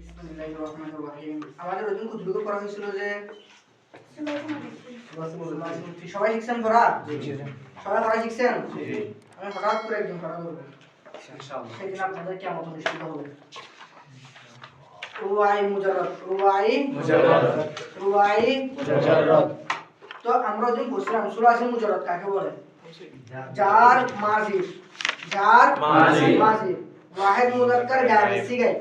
বিসমিল্লাহির রহমানির রহিম। আমাদের ওইদিন কতটুকু পড়া হয়েছিল যে সবাই শিখছেন পড়া? সবাই পড়া শিখছেন? আমি হঠাৎ করে একদিন পড়া করবো, সেদিন আপনাদের কেমন অনুষ্ঠিত হবে। রুবাই মুজাররদ, রুবাই মুজাররদ। তো আমরা ওইদিন বলছিলাম সুলাসি মুজাররদ কাকে বলে? যার মাঝি ওয়াহিদ মুযাক্কার গায়েব সিগাই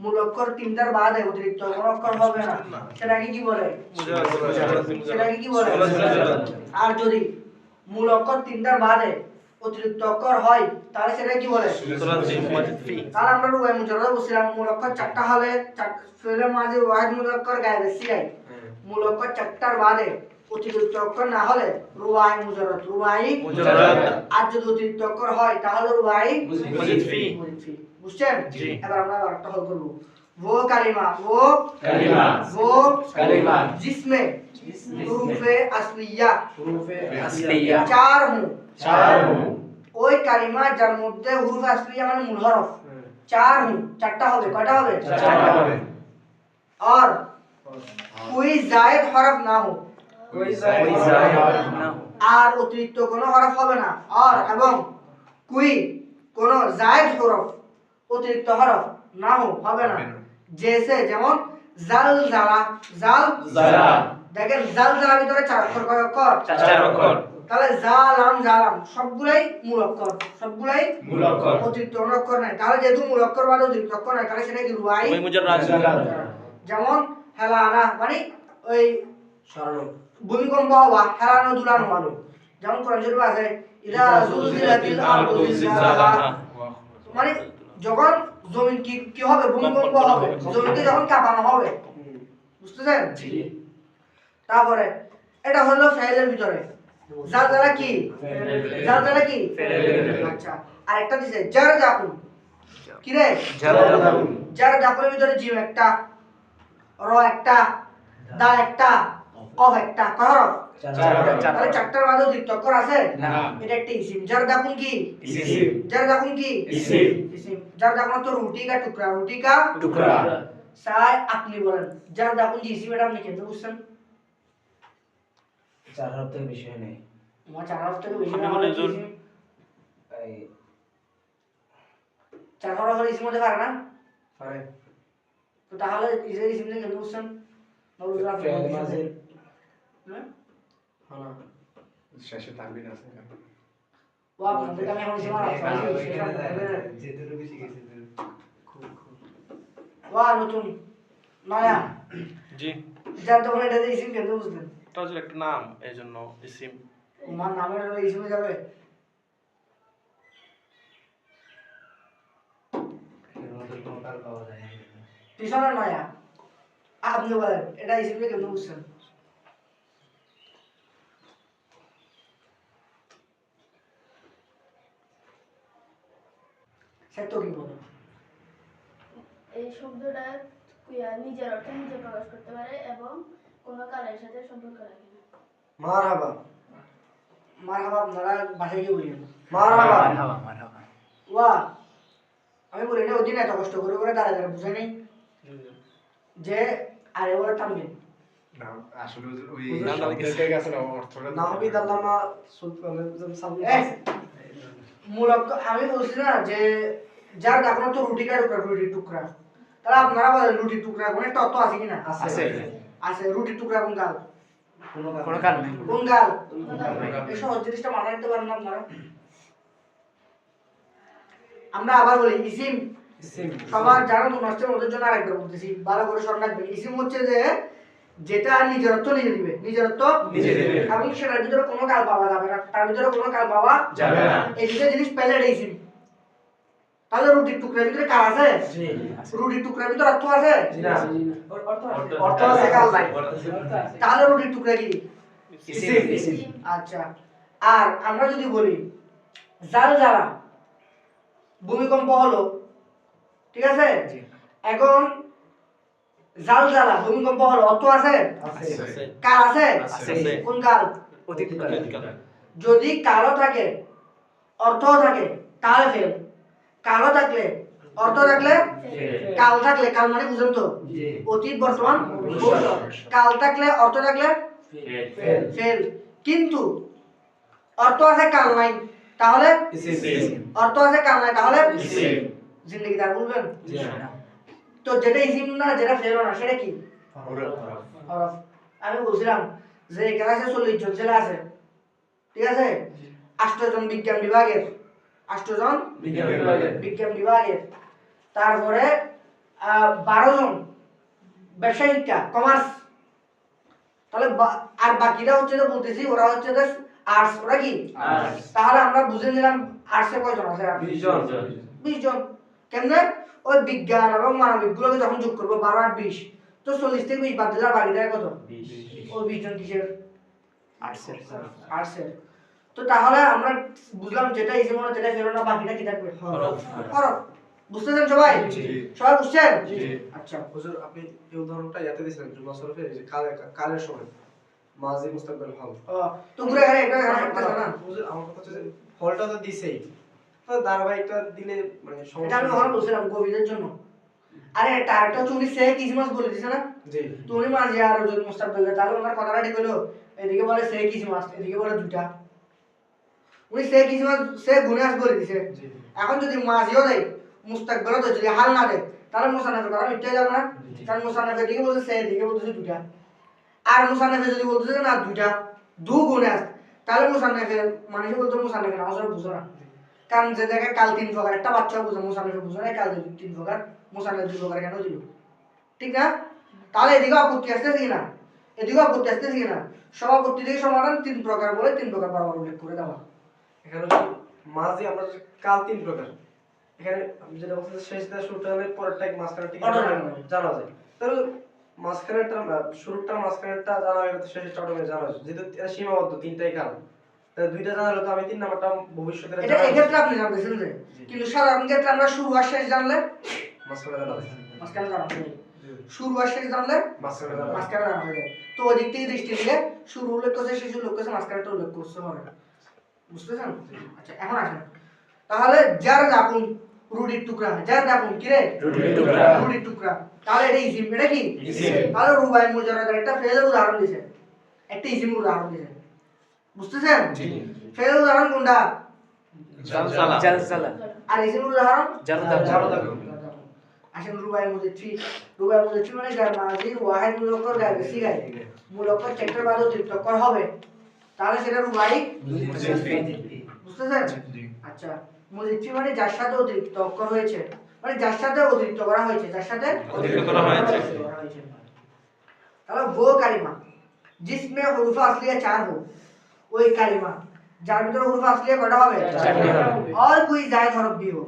মুলক্কর তিনটার বাদে অতিরিক্ত কোনো অক্ষর হবে না, সেটাকে কি বলে? সেটাকে কি বলে? আর যদি মূল অক্ষর তিনটার বাদে অতিরিক্ত অক্ষর হয় তাহলে সেটা কি বলে? তাহলে আমরা রুবাই মুজাররদ বলছিলাম মূল অক্ষর চারটা হলে ফেলে মাঝে ওয়াহিদ মুযাক্কার গায়েব সিগাই মূল অক্ষর চারটার বাদে অতিরিক্ত অক্ষর না হলে রুবাই মুজাররদ, আর যদি অতিরিক্ত অক্ষর হয় তাহলে রুবাই মুজিদ ফি। বুঝছেন? এবার আমরা আরেকটা হল করব। वो कलिमा जिसमें हुरूफे असलिया चार हूं ওই কালিমা যার মধ্যে হুরুফে আসলিয়া মানে মূল হরফ চার হूं, চারটা হবে। কয়টা হবে? চারটা হবে। और कोई जायद हरफ ना हो, আর অতিরিক্ত কোনো হরফ হবে না। আর এবং কোই কোনো জায়েদ হরফ অতিরিক্ত হরফ না হবে না। জেসে যেমন জালজালা, দেখেন জালজালার ভিতরে চার অক্ষর, কয় অক্ষর? চার অক্ষর। তাহলে জালাম সবগুলাই মূল অক্ষর, অতিরিক্ত কোনো অক্ষর নাই। তাহলে যেহেতু মূল অক্ষর বাদে অতিরিক্ত অক্ষর নাই তাহলে সেটা কি রুবাই মুজাররদ। যেমন হেলানা মানে ওই ভূমিকম্প হওয়া, হেলানো দুলানো। যেমন কোরআন শরীফে আছে ইদা জুলজিলাতিল আরদু জিলজালাহা, মানে যখন জমিন কি হবে? ভূমিকম্প হবে, জমিনকে যখন কাঁপানো হবে। বুঝতেছেন? তারপরে এটা হলো ফাইলের ভিতরে। জালজালা কি? আচ্ছা, আরেকটা দিছে জারজাকুন। কি রে? জারজাকুনের ভিতরে জিম একটা, র একটা, দা একটা, কফ একটা, কয় হরফ? তাহলে চারটার বাদে অতিরিক্ত অক্ষর আছে না, এটা একটা ইসিম। জারজাকুন কি? ইসিম। জারজাকুন তো রুটি কা টুকরা। সাই আপনি বলেন জারজাকুন কি ইসিম, এটা আপনি কেন বুঝছেন? চার হরফ থেকে বেশি হয় নাই। চার হরফ থেকে বেশি না হলে ইসিম, চার হরফ হলে ইসিম হতে পারে না? পারে। তো তাহলে ইসিম কেন বুঝছেন? শেষে তানবিন আছে কেন? ওয়া আপনাদের আমি এখন ইসিম ওয়া নতুন নয়া জি যার তখন এটা ইসিম কেন বুঝলেন? এটা হচ্ছে একটা নাম, এইজন্য ইসিম। তোমার নামের হলে ইসিমে যাবে? পিছনের নয়া আপনি বলেন এটা ইসিমে কেন বুঝছেন? সেটা কি বলেন? এই শব্দটা নিজের অর্থ নিজে প্রকাশ করতে পারে এবং কোনো কালের সাথে সম্পর্ক রাখে না। মারহাবা আপনারা ভাষায় কি বলেন? মারহাবা। ওয়া আমি বলি না ওদিন এত কষ্ট করে দাঁড়া বুঝে নেই যে আরে বলে টানবেন না, আসলে ওই শব্দের কাছে না অর্থটা নাহবিদ আল্লামা সুলতান সামনে মূল আমি বলছি না যে যার ডাকনা তো রুটি টুকরা। তাহলে আপনারা বলেন রুটি টুকরা কোন একটা অর্থ আছে কিনা? আছে। রুটি টুকরা কোন গাল? কোন গাল? এই সহজ জিনিসটা মনে রাখতে পারেন আপনারা? আমরা আবার বলি ইসিম সবার জানা তো নষ্টের মধ্যে জন্য আরেকবার বলতেছি, ভালো করে স্মরণ রাখবেন। ইসিম হচ্ছে যে যেটা নিজের অর্থ নিজে দিবে, এবং সেটার ভিতরে কোনো কাল পাওয়া যাবে না, তার ভিতরে কোনো কাল পাওয়া যাবে না। এই দুটো জিনিস পেলে এটা ইসিম। তাহলে রুটির টুকরার ভিতরে কাল আছে? রুটির টুকরার ভিতরে অর্থ আছে? অর্থ আছে, কাল নাই। তাহলে রুটির টুকরা কি? ইসিম। আচ্ছা, আর আমরা যদি বলি জালজালা ভূমিকম্প হলো, ঠিক আছে? এখন জালজালা ভূমিকম্প হলো, অর্থ আছে? কাল আছে? কোন কাল? যদি কালও থাকে অর্থও থাকে তাহলে ফেল। কালও থাকলে অর্থ থাকলে কাল থাকলে, কাল মানে বুঝেন তো জি অতীত বর্তমান ভবিষ্যৎ। কাল থাকলে অর্থ থাকলে ফেল। কিন্তু অর্থ আছে কাল নাই তাহলে অর্থ আছে কাল নাই তাহলে জিন্দগি তার বলবেন। তো যেটা ইসিম না যেটা ফেল না সেটা কি হরফ। আমি বলছিলাম যে ক্লাসে 40 জন ছেলে আছে, ঠিক আছে, 8 জন বিজ্ঞান বিভাগের, 8 জন বিজ্ঞান বিভাগের, তারপরে 12 জন ব্যবসা শিক্ষা কমার্স, তাহলে আর বাকিরা হচ্ছে যে বলতেছি ওরা হচ্ছে যে আর্টস, ওরা কি তাহলে আমরা বুঝে নিলাম আর্টসে কয়জন আছে? 20 জন। কেমনে? ওই বিজ্ঞান এবং মানবিক গুলোকে যখন যোগ করবো 12 আর 20, তো 40 থেকে 20 বাদ দিলে আর বাকি থাকে কত? ওই 20 জন কিসের? আর্টসের। তো তাহলে আমরা বুঝলাম যেটা ইসিম না যেটা ফেল না বাকিটা কি থাকবে? হরফ। বুঝতেছেন সবাই? সবাই বুঝছেন? আচ্ছা হুজুর আপনি এই উদাহরণটা ইয়াতে দিয়েছিলেন জুমা শরীফে, এই যে কালের সময় মাজি মুস্তাকবিল হল। তো ঘুরে ঘুরে এটা থাকতেছে না। হুজুর আমার কথা হচ্ছে যে ফলটা তো দিছেই, তো ধারাবাহিকটা দিলে মানে এটা সমস্যা আমি ওখানে বলছিলাম কবিদের জন্য। আরে টার্গেটটা হচ্ছে উনি সে কিসমাস বলে দিছে না, জি তো উনি মাঝে আর ওজন মুস্তাকবিল, তাহলে ওনার কথাটা ঠিক হলো। এদিকে বলে সে কিসমাস, এদিকে বলে দুটা, উনি সে কিসমাস সে গুনাস বলে দিছে। জি এখন যদি মাঝিও দেয় মুস্তাকবিলও দেয়, যদি হাল না দেয় তাহলে মুসান্নাফের কথা মিথ্যা যাবে না। কারণ মুসান্নাফের দিকে বলছে সে, এদিকে বলতেছে দুটা। আর মুসান্নাফে যদি বলতেছে না দুইটা দু গুনাস, তাহলে মুসান্নাফে মানুষ বলতো মুসান্নাফে নামাজ বুঝো না। কারণ যে জায়গায় কাল 3 প্রকার, একটা বাচ্চা বুঝে মুসান্নাফে বুঝো না কাল 3 প্রকার, মুসান্নাফে 2 প্রকার কেন দিল? ঠিক না? তাহলে এদিকে আপত্তি আসতেছে কিনা? এদিকে আপত্তি আসতেছে কিনা? সব আপত্তি থেকে সমাধান 3 প্রকার বলে 3 প্রকার বরাবর উল্লেখ করে দেওয়া। এখানে হচ্ছে মাঝি আমরা যে কাল 3 প্রকার, এখানে আমি যেটা বলছি শেষটা শুরুটা হলে পরেরটা মাঝখানেরটা জানা যায়। তাহলে মাঝখানেরটা শুরুটা মাঝখানেরটা জানা গেলে তো শেষটা অটোমেটিক জানা যায়, যেহেতু এটা সীমাবদ্ধ 3টাই কাল, তাহলে 2টা জানালে তো আমি 3 নাম্বারটা ভবিষ্যতের এটা এই ক্ষেত্রে আপনি জানতেছেন যে, কিন্তু সাধারণ ক্ষেত্রে আমরা শুরু আর শেষ জানলে মাঝখানে জানা যায়, মাঝখানে জানা হয়ে যায়। শুরু আর শেষ জানলে মাঝখানে জানা যায়। মাঝখানে জানা হয়ে যায়। তো ওই দিক থেকে দৃষ্টি দিলে শুরু উল্লেখ করছে, শেষ উল্লেখ করছে, মাঝখানেটা উল্লেখ করছে হবে। বুঝতেছেন? আচ্ছা এখন আসেন তাহলে যার দাপুন রুটির টুকরা, যার দাপুন কি রে? রুটির টুকরা। তাহলে এটা ইসিম, এটা কি ইসিম? তাহলে রুবাই মুজাররাদের একটা ফেলের উদাহরণ দিয়েছে, একটা ইসিম উদাহরণ দিয়েছে। বুঝতেছেন? ফেলের উদাহরণ কোনটা? জালজালা। আর ইসিম উদাহরণ জারদা। আসেন রুবাই মুজাররি। রুবাই মুজাররি মানে যার মাঝি ওয়াহিদ মুলক্কর গায়বে সিগায় মুলক্কর চেকটার বাদ অতিরিক্ত কর হবে, তাহলে সেটা রুবাই বুঝতেছেন? আচ্ছা মুজাররি মানে যার সাথে অতিরিক্ত অক্ষর হয়েছে, মানে যার সাথে অতিরিক্ত করা হয়েছে, যার সাথে অতিরিক্ত করা হয়েছে। তাহলে वो কালিমা जिसमें हुरूफ असलिया 4 हो, ওই কালিমা যার ভিতরে হুরুফ আসলিয়া কয়টা হবে? 4টি হবে। আর কোই জায়েদ হরফ भी हो,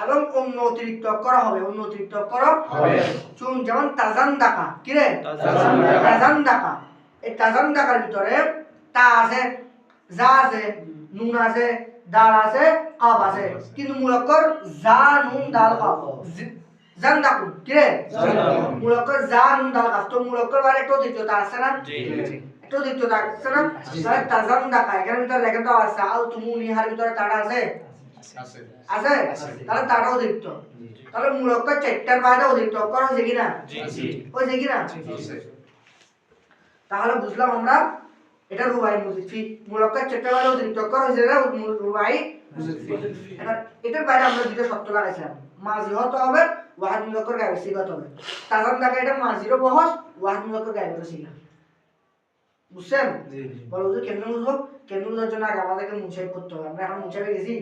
এবং অন্য অতিরিক্ত অক্ষর হবে, অন্য অতিরিক্ত অক্ষর হবে। চুন যেমন তাজানদাকা, কি রে? তাজানদাকা। এই তাজানদাকার ভিতরে তা আছে, জা আছে, নুন আছে, দাল আছে, কাফ আছে, কিন্তু মূল অক্ষর জা নুন দাল কাফ। জানদাকুন, কি রে? মূল অক্ষর জা নুন দাল কাফ। তো মূল অক্ষর বাইরে একটা অতিরিক্ত আছে না? জি একটু দেখতে থাকছে না? তাহলে তাজাম ডাকা এখানে ভিতরে লেখা তো আছে, আল তুমুনি হার ভিতরে তাড়া আছে আছে, তাহলে তাড়াও দেখতো। তাহলে মূল অক্ষর 4টার বাইরে অতিরিক্ত অক্ষর হয়েছে কিনা? হয়েছে কিনা? তাহলে বুঝলাম আমরা এটা রুবাই মুজাররি, মূল অক্ষর 4টার বাইরে অতিরিক্ত অক্ষর হয়েছে না রুবাই মুজাররি। এটার বাইরে আমরা দুটো শর্ত লাগাইছিলাম, মাজি হতে হবে, ওয়াহিদ মুজাক্কার গায়ব সিগা হবে। তাজাম ডাকা এটা মাজিরও বহস, ওয়াহিদ মুজাক্কার গায়বেরও সিগা। বুঝছেন? বলো যে কেমনে বুঝবো? কেমনে বুঝার জন্য আগে আমাদেরকে মুছাই করতে হবে। আমরা এখন মুছাই গেছি।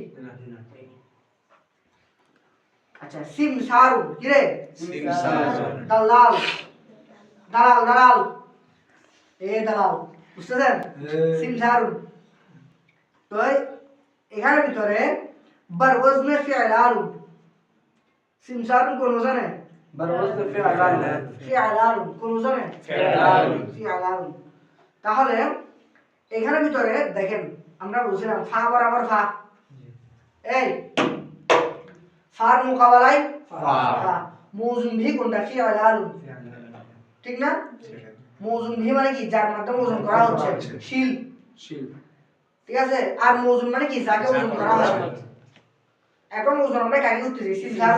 আচ্ছা সিম সারু, কি রে? দালাল দালাল দালাল, দালাল। বুঝতেছেন? সিম সারু। তো এখানে ভিতরে বারওয়াজনে ফিআলাল, সিম সারু কোন জানে? বারওয়াজনে ফিআলাল, ফিআলাল কোন জানে? ফিআলাল। তাহলে এখানে ভিতরে দেখেন আমরা বুঝলাম ফা বরাবর ফা, এই ফার মুকাবালায় ফা। মৌজুম ভি কোনটা? ফিআলাল, ঠিক না? মৌজুম ভি মানে কি? যার মাধ্যমে ওজন করা হচ্ছে, শিল শিল, ঠিক আছে? আর মৌজুম মানে কি? যাকে ওজন করা হয়। এখন ওজন আমরা কাকে করতেছি সিন সার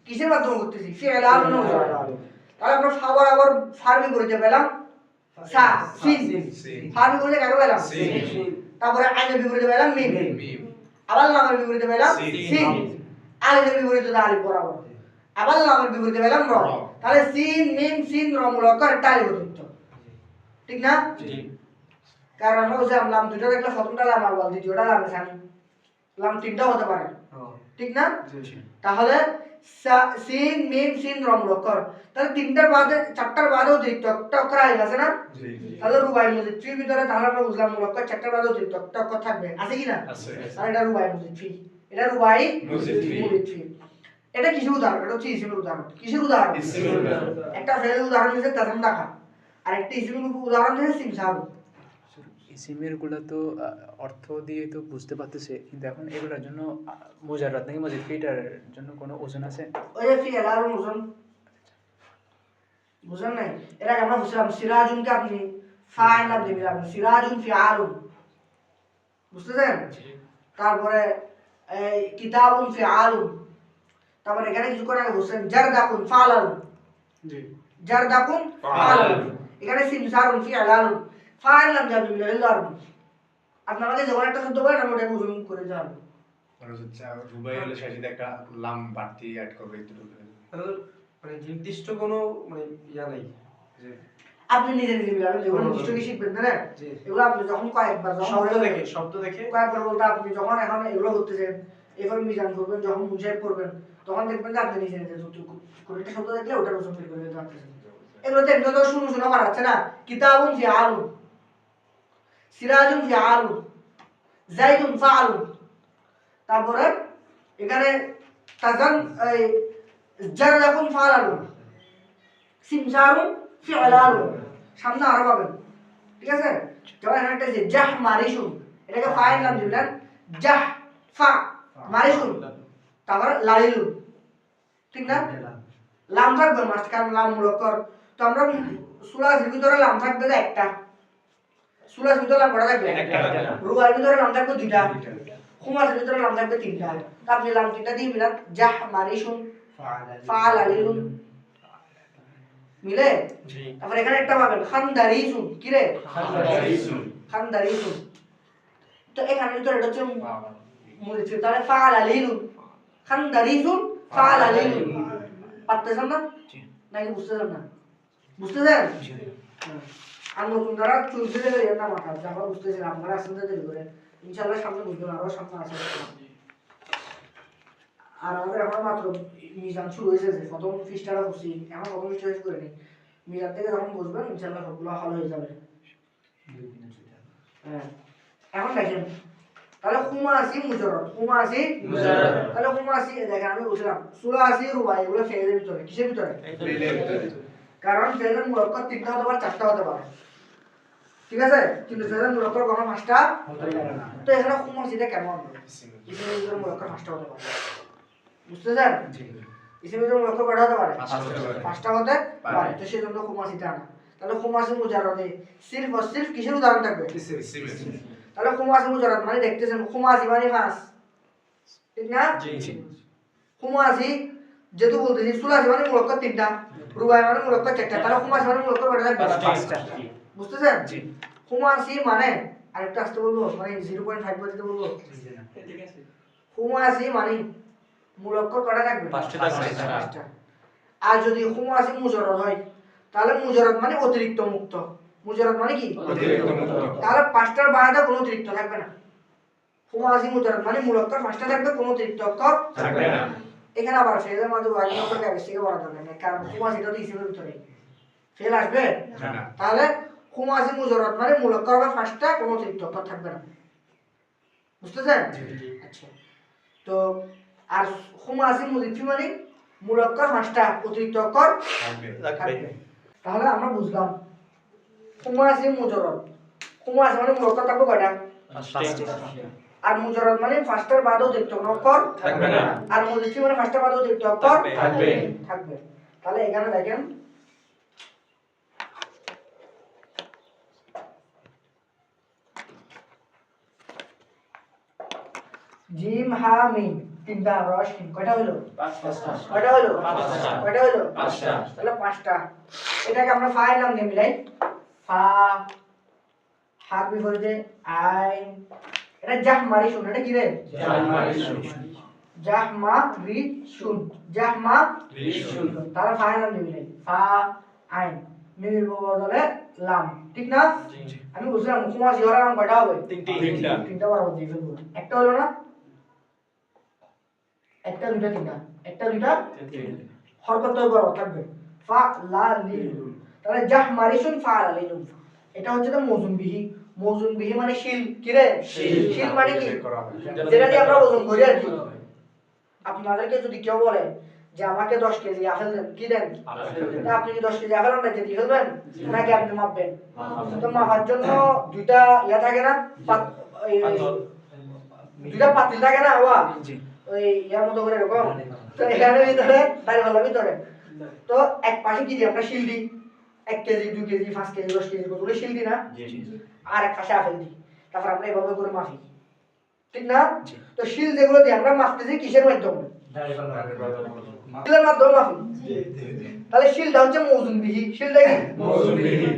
কিসের মাধ্যমে করতেছি ফি'ল আল ওজন তাহলে আমরা ফা বরাবর ফার বিপরীতে পেলাম সা সিন ফার বিপরীতে কাকে পেলাম তারপরে আইনের বিপরীতে পেলাম মিম আবার লামের বিপরীতে পেলাম সিন আলিফের বিপরীতে আলিফ বরাবর আবার লামের বিপরীতে পেলাম র তাহলে সিন মিম সিন র মুলক্কার একটা আলিফ অতিরিক্ত ঠিক না কারণ আমরা ওই যে লাম দুটো দেখলে প্রথমটা লাম আওয়াল দ্বিতীয়টা লাম সানি লাম তিনটা হতে পারে ঠিক না তাহলে সিন মিম সিন র মুলক্কার তাহলে তিনটার বাদে চারটার বাদে অতিরিক্ত একটা অক্ষর আইল আছে না তাহলে রুবাই মুজিদ ফি ভিতরে তাহলে আমরা বুঝলাম মুলক্কার চারটার বাদে অতিরিক্ত একটা অক্ষর থাকবে আছে কি না তাহলে এটা রুবাই মুজিদ ফি এটা রুবাই মুজিদ ফি এটা কিসের উদাহরণ এটা হচ্ছে ইসমের উদাহরণ কিসের উদাহরণ একটা ফেলের উদাহরণ দিয়েছে তাসাম দেখা আর একটা ইসমের উদাহরণ দিয়েছে সিমসারু ইসিমের গুলা তো অর্থ দিয়ে তো বুঝতে পারতেছে কিন্তু এখন এগুলোর জন্য মুজাররাদ নাকি মজিদ ফিটার জন্য কোনো ওজন আছে ওই যে ফি এলার ওজন বুঝেন নাই এর আগে আমরা বুঝলাম সিরাজুনকে আপনি ফাইল নাম দিবেন আপনি সিরাজুন ফিআলুন বুঝতেছেন তারপরে এই কিতাবুন ফিআলুন তারপরে এখানে কিছু করে আগে বুঝছেন জারদাকুন ফালালুন জি জারদাকুন ফালালুন এখানে সিমসারুন ফিআলালুন ফাইল নাম যাবে মিলাল আপনি আমাকে যখন একটা শব্দ বলেন আমি ওটা ওজন করে যাব মানে হচ্ছে রুবাই হলে শেষে একটা লাম বাড়তি অ্যাড করবে একটু তাহলে মানে নির্দিষ্ট কোনো মানে ইয়া নাই যে আপনি নিজে নিজে মিলাবেন যেগুলো নির্দিষ্ট কি শিখবেন না জি এগুলো আপনি যখন কয়েকবার শব্দ দেখে কয়েকবার বলতে আপনি যখন এখন এগুলো করতেছেন এবার মিজান করবেন যখন মুনসাইব করবেন তখন দেখবেন যে আপনি নিজে নিজে যতটুকু কোনো একটা শব্দ দেখলে ওটার ওজন বের করে দিতে পারতেছেন এগুলোতে এমনি তো শুনো শুনো করাচ্ছে না কিতাবুন ফিআলুন সিরাজুন ফিআলুন যাইদুন ফাআলুন তারপরে এখানে তাজান এই জারদাকুন ফাআলুন সিমসারুন ফিআলালুন সামনে আরো পাবেন ঠিক আছে যেমন এখানে একটা আছে জাহ মারিশুন এটাকে ফাইল নাম দিলেন জাহ ফা মারিশুন তারপর লাইলুন ঠিক না লাম থাকবে মাস্ট কারণ লাম মুলক্কর তো আমরা সুলাসের ভিতরে লাম থাকবে যে একটা সুলাসের ভিতরে লাম করা থাকবে একটা রুবাইয়ের ভিতরে লাম থাকবে দুইটা খুমাসের ভিতরে লাম থাকবে তিনটা তো আপনি লাম তিনটা দিয়ে মিলান জাহ মারিশুন ফাআলালুন মিলে তারপর এখানে একটা পাবেন খানদারিসুন কি রে খানদারিসুন তো এখানে ভিতরে এটা হচ্ছে মুরিদ তাহলে ফাআলালুন খানদারিসুন ফাআলালুন পারতেছেন না নাকি বুঝতেছেন না বুঝতেছেন আর নতুন যারা চলতে গেলে এর না মাথা আমরা বুঝতেছি না আপনারা আসেন দেরি করে ইনশাআল্লাহ সামনে বুঝবেন আরো সামনে আসে আর আমাদের এখন মাত্র মিজান শুরু হয়েছে যে প্রথম ফিস্টারা করছি এখন প্রথম ফিস্টা শেষ করে নি মিজান থেকে যখন বুঝবেন ইনশাআল্লাহ সবগুলো ভালো হয়ে যাবে হ্যাঁ এখন দেখেন তাহলে খুমাসি মুজাররদ খুমাসি তাহলে খুমাসি দেখেন আমি বুঝলাম সুলাসি রুবাই এগুলো ফেলের ভিতরে কিসের ভিতরে কারণ ফেলের মুলক্কার তিনটা হতে পারে চারটা হতে পারে ঠিক আছে কিন্তু ফেলের মুলক্কার কোনো পাঁচটা হতে পারে না তো এখানে খুমাসিটা কেমন ইসমের ভিতরে মুলক্কার পাঁচটা হতে পারে বুঝতেছেন ইসমের ভিতরে মুলক্কার কয়টা হতে পারে পাঁচটা হতে পারে তো সেজন্য খুমাসিটা আনা তাহলে খুমাসি মুজাররদে সিরফ ও সিরফ কিসের উদাহরণ থাকবে তাহলে খুমাসি মুজাররদ মানে দেখতেছেন খুমাসি মানে পাঁচ ঠিক না খুমাসি যেহেতু বলতেছি সুলাসি মানে মুলক্কার তিনটা রুবাই মানে মুলক্কার চারটা তাহলে খুমাসি মানে মুলক্কার কয়টা থাকবে পাঁচটা বুঝতেছেন খুমাসি মানে আরেকটা আসতে বলবো মানে 0.5 বলতে বলবো খুমাসি মানে মুলক্কার কয়টা থাকবে পাঁচটা আর যদি খুমাসি মুজাররদ হয় তাহলে মুজাররদ মানে অতিরিক্ত মুক্ত মুজাররদ মানে কি অতিরিক্ত মুক্ত তাহলে পাঁচটার বাইরে কোনো অতিরিক্ত থাকবে না খুমাসি মুজাররদ মানে মুলক্কার পাঁচটা থাকবে কোনো অতিরিক্ত অক্ষর থাকবে না এখানে আবার ফেলের মধ্যে ওয়াজিব অক্ষরকে বেশি থেকে বলা দরকার নেই কারণ খুমাসিটা তো ইসমের ভিতরে ফেল আসবে না তাহলে খুমাসি মুজাররদ মানে মুলক্কার হবে পাঁচটা কোনো অতিরিক্ত অক্ষর থাকবে না বুঝতেছেন আচ্ছা তো আর খুমাসি মুজিফি মানে মুলক্কার পাঁচটা অতিরিক্ত অক্ষর থাকবে তাহলে আমরা বুঝলাম খুমাসি মুজাররদ খুমাসি মানে মুলক্কার থাকবে কয়টা আর মুজাররদ মানে পাঁচটার বাদে অতিরিক্ত অক্ষর থাকবে না আর মুজিফি মানে পাঁচটার বাদে অতিরিক্ত অক্ষর থাকবে তাহলে এখানে দেখেন জিম হা মিম তিনটা রসহীন কয়টা হলো কয়টা হলো কয়টা হলো তাহলে পাঁচটা এটাকে আমরা ফায়ের নাম দিয়ে মিলাই ফা হার বিপরীতে আইন এটা জাহমারিসুন এটা কি রে জাহমারিসুন তাহলে ফায়ের নাম দিয়ে মিলাই ফা আইন মিমির বদলে লাম ঠিক না আমি বুঝলাম মুখমা জিহরা নাম কয়টা হবে তিনটা বরাবর দিয়ে ফেলবো একটা হলো না একটা দুইটা তিনটা একটা দুইটা হরকত তো বরাবর থাকবে ফা লা লিন তাহলে জাহমারিসুন ফা লা লিন এটা হচ্ছে তো মৌজুন বিহি মানে শিল কি রে শিল মানে কি যেটা দিয়ে আমরা ওজন করি আর কি আপনাদেরকে যদি কেউ বলে যে আমাকে 10 কেজি আপেল দেন কি দেন তা আপনি কি 10 কেজি আপেল আনতে দিয়ে ফেলবেন নাকি আপনি মাপবেন তো মাপার জন্য দুইটা ইয়া থাকে না দুইটা পাতিল থাকে না বাবা ওই ইয়ার মতো করে এরকম তো এখানে ভিতরে দাঁড়িয়ে হলো ভিতরে তো এক পাশে কি দিই আমরা শিল দিই 1 কেজি 2 কেজি 5 কেজি 10 কেজি কতগুলো শিল দিই না আর এক পাশে আপেল দিই তারপর আমরা এভাবে করে মাপি ঠিক না তো শিল যেগুলো দিই আমরা মাপতেছি কিসের মাধ্যমে শিলের মাধ্যমে মাপি তাহলে শিলটা হচ্ছে মৌজুনবিহি শিলটা কি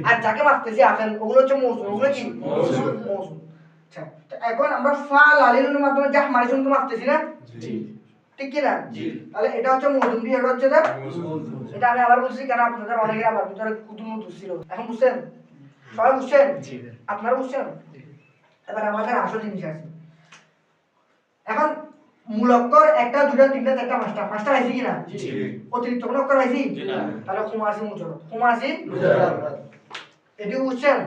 আর যাকে মাপতেছি আপেল ওগুলো হচ্ছে মৌজুন ওগুলো কি মৌজুন আচ্ছা তো এখন আমরা ফা লালিনের মাধ্যমে জাহমারিসুনকে মাপতেছি না ঠিক কি না তাহলে এটা হচ্ছে মৌজুনবিহি এটা হচ্ছে এটা আমি আবার বলছি কারণ আপনাদের অনেকে আবার ভিতরে কুতুম ছিল এখন বুঝছেন সবাই বুঝছেন আপনারা বুঝছেন এবার আমাদের আসল জিনিস আছে এখন মূল অক্ষর একটা দুইটা তিনটা চারটা পাঁচটা পাইছি কিনা অতিরিক্ত কোন অক্ষর পাইছি তাহলে খুমাসি মুজরদ এটি বুঝছেন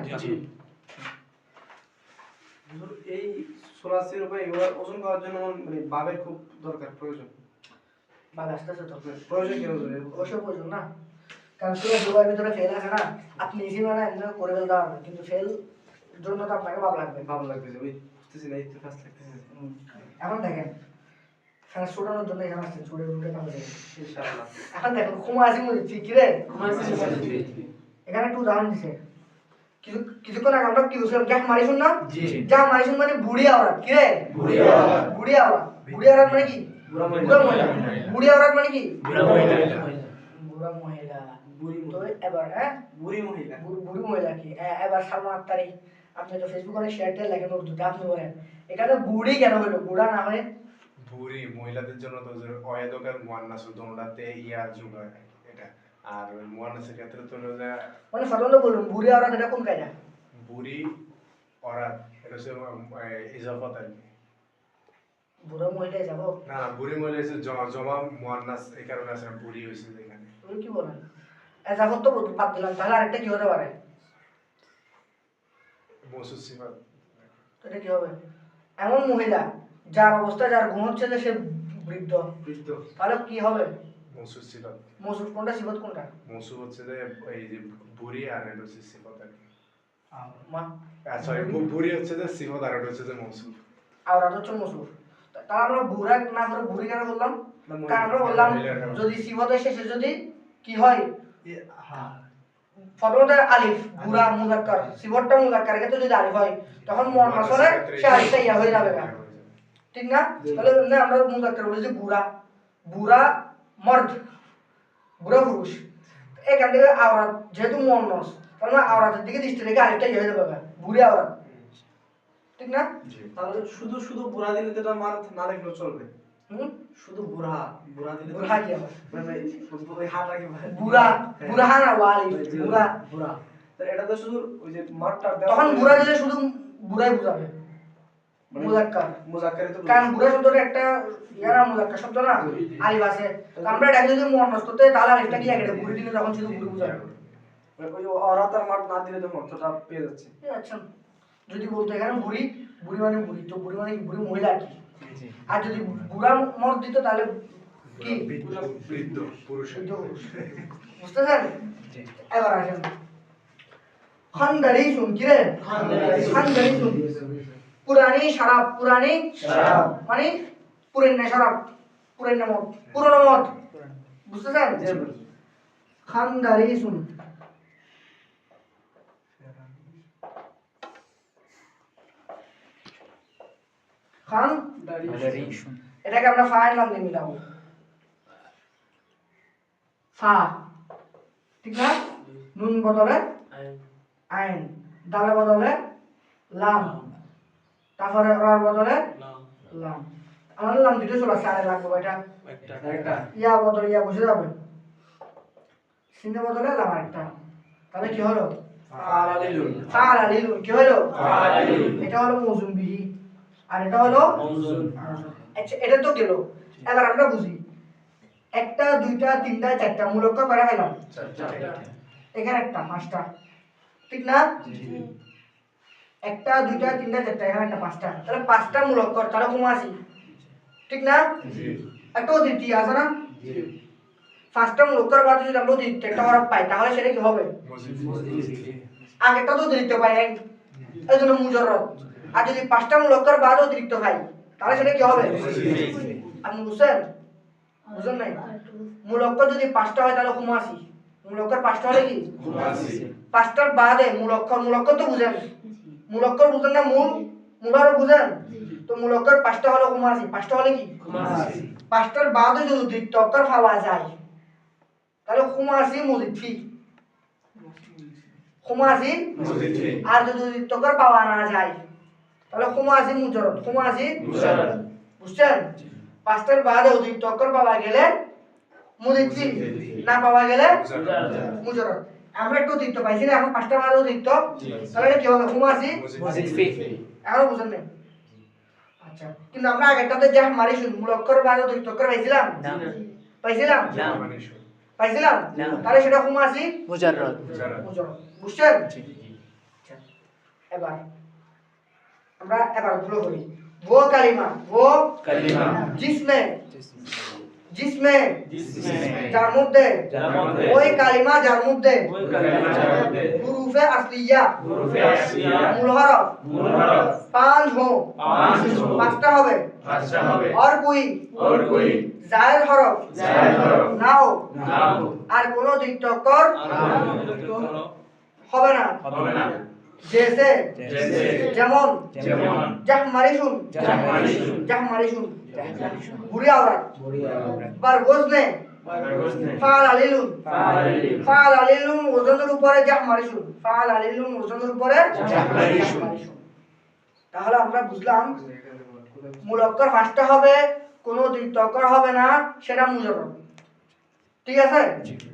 এই সোলাসির উপরে এগুলো ওজন করার জন্য মানে বাবের খুব দরকার প্রয়োজন বা আসতেছে তো প্রয়োজন কেন অবশ্যই প্রয়োজন না কারণ সুরা দুবার ভিতরে ফেল আছে না আপনি ইজি মানে এমনি করে ফেলতে পারবেন কিন্তু ফেল জন্য তো আপনাকে ভাব লাগবে ভালো লাগতেছে ওই বুঝতেছি না একটু ফাস্ট লাগতেছে এখন দেখেন ফ্যান ছুটানোর জন্য এখানে আসছেন ছুটে উঠে কামে যাবে ইনশাআল্লাহ এখন দেখেন খুমাসি মুজরদ ঠিক কি রে এখানে একটু উদাহরণ দিছে কিছুক্ষণ আগে আমরা কি বুঝলাম জাহমারিসুন না জাহমারিসুন মানে বুড়ি আওরাত কি রে বুড়ি আওরাত মানে কি বুড়া মহিলা বুড়ি আওরাত মানে কি বুড়া মহিলা তো এবার বুড়ি মহিলা কি এবার সালমান আক্তারি আপনি তো ফেসবুকে অনেক শেয়ার টেয়ার লেখেন উর্দুতে আপনি বলেন এখানে বুড়ি কেন হলো বুড়া না হয়ে বুড়ি মহিলাদের জন্য তো যে অয়াদকার মুয়ান্নাস দোনোটাতে ইয়া যুগ হয় এটা আর ওই মুয়ান্নাসের ক্ষেত্রে তো হলো যে মানে সাধারণত বলুন বুড়ি আওরাত এটা কোন কায়দা বুড়ি অরাত এটা হচ্ছে ইজাফত আর কি বুড়া মহিলা যাবো না বুড়ি মহিলা হচ্ছে জমা মুয়ান্নাস এই কারণে আছে বুড়ি হয়েছে এখানে তুমি কি বলেন এজাফত তো বাদ দিলাম তাহলে আরেকটা কি হতে পারে মৌসুস সিফাত এটা কি হবে এমন মহিলা যার অবস্থা যার গুণ হচ্ছে যে সে বৃদ্ধ তাহলে কি হবে মৌসুস সিফাত মৌসুফ কোনটা সিফত কোনটা মৌসুফ হচ্ছে যে এই যে বুড়ি আর এটা হচ্ছে সিফাত আর কি মা সরি বুড়ি হচ্ছে যে সিফাত আর এটা হচ্ছে যে মৌসুফ আওরাত হচ্ছে মৌসুফ তাহলে আমরা বুড়া না করে বুড়ি কেন বললাম কারণ আমরা বললাম যদি সিফতের শেষে যদি কি হয় প্রথমত আলিফ বুড়া মুজাক্কার সিফতটা মুজাক্কার ক্ষেত্রে যদি আলিফ হয় তখন মুয়ান্নাস হলে সে আলিফটা ইয়া হয়ে যাবে না ঠিক না তাহলে না আমরা মুজাক্কার বলি যে বুড়া মর্দ বুড়া পুরুষ এখান থেকে আওরাত যেহেতু মুয়ান্নাস তাহলে আওরাতের দিকে দৃষ্টি রেখে আলিফটা ইয়া হয়ে যাবে বুড়ি আওরাত ঠিক না তাহলে শুধু শুধু বুড়া দিলে তো এটা মান না লিখলেও চলবে শুধু বুড়া দিলে বুড়া কি আবার মানে ওই হাটা কি বুড়া না ওয়ালি বুড়া তো এটা তো শুধু ওই যে মারটা তখন বুড়া দিলে শুধু বুড়াই বুঝাবে মুজাক্কার তো কারণ বুড়া শব্দটা একটা ইয়ারা মুজাক্কার শব্দ না আলিফ আছে আমরা এটা যদি মুয়ান্নাস করতে তাহলে আলিফটা কি আগে বুড়ি দিলে তখন শুধু বুড়ি বুঝাবে ওই অরাত আর মার না দিলে তো অর্থটা পেয়ে যাচ্ছে আচ্ছা যদি বলতো এখানে বুড়ি মানে বুড়ি তো বুড়ি মানে বুড়ি মহিলা কি আর যদি বুড়া মর দিত তাহলে কি বৃদ্ধ পুরুষ বুঝতেছেন এবার আসেন খানদারি শুন কি রে খানদারি শুন পুরানি শরাব মানে পুরানি শরাব পুরনো মদ বুঝতেছেন খানদারি শুন খান এটাকে আমরা ফাইল নাম দিয়ে মিলাবো ফা, ঠিক না? নুন বদলে আইন, দালের বদলে লাম, তারপরে রার বদলে লাম। আমাদের লাম দুটো চলে আসছে, আরে লাগবে এটা একটা ইয়া বদলে ইয়া বসে যাবে, সিনে বদলে লাম একটা, তাহলে কি হলো? ফাআলালিলুন। কি হলো? এটা হলো মৌজুম বিহি, আর এটা হলো মৌজুন। আচ্ছা, এটা তো গেল। এবার আমরা বুঝি, একটা দুইটা তিনটা চারটা মূলক কয়টা পেলাম? এখানে একটা, পাঁচটা, ঠিক না? একটা দুইটা তিনটা চারটা, এখানে একটা, পাঁচটা, তাহলে পাঁচটা মূলক কর, তাহলে কমাসি, ঠিক না? একটা অতিরিক্ত আছে না? পাঁচটা মূলক কর বাদ যদি আমরা অতিরিক্ত একটা হরফ পাই, তাহলে সেটা কি হবে? আগেরটা তো অতিরিক্ত পাই নাই, এই জন্য মুজররদ। আর যদি পাঁচটা মূলক কর বাদ অতিরিক্ত পাই, তাহলে সেটা কি হবে? আপনি বুঝছেন? বুঝেন নাই? মূলক্ষর যদি পাঁচটা হয় তাহলে কমাসি, মূলক্ষর পাঁচটা হলে কি? পাঁচটার বাদে মূলক্ষর তো বুঝেন, মূলক্ষর বুঝেন না? মূলারও বুঝেন তো? মূলক্ষর পাঁচটা হলে কমাসি, পাঁচটা হলে কি? পাঁচটার বাদে যদি অতিরিক্ত অক্ষর পাওয়া যায় তাহলে কমাসি মজিদ ফি, কমাসি। আর যদি অতিরিক্ত অক্ষর পাওয়া না যায় তাহলে কমাসি মুজররদ, কমাসি মুজররদ। বুঝছেন? পাঁচটার বাদে অতিরিক্ত অক্ষর পাওয়া গেলে মুজিদ ফি, না পাওয়া গেলে মুজররদ। আমরা একটু অতিরিক্ত পাইছি না, এখন পাঁচটা বাদে অতিরিক্ত, তাহলে এটা কি হবে? কমাসি মজিদ ফি। এখনো বুঝেন নাই? আচ্ছা, কিন্তু আমরা আগেরটাতে যা মারি শুন মূল অক্ষর বাদে অতিরিক্ত অক্ষর পাইছিলাম না পাইছিলাম না পাইছিলাম, না। তাহলে সেটা কমাসি মুজাররদ। মুজররদ। বুঝছেন? আচ্ছা, এবার আমরা গুলো করি। वो কালিমা, वो কালিমা जिसमें যার মধ্যে ওই কালিমা যার মধ্যে হুরুফে আসলিয়া মূল হরফ পাঁচ হো, পাঁচটা হবে, और कोई জায়েদ হরফ না हो, আর কোনো অতিরিক্ত অক্ষর হবে না। जैसे যেমন জাহমারিশুন বুড়ি আওরাত, বারগজনে ফাআলালিলুন ওজনের উপরে জাহমারিশুন, ফাআলালিলুন ওজনের উপরে জাহমারিশুন। তাহলে আমরা বুঝলাম মূল অক্ষর পাঁচটা হবে, কোনো অতিরিক্ত অক্ষর হবে না, সেটা মুজররদ, ঠিক আছে?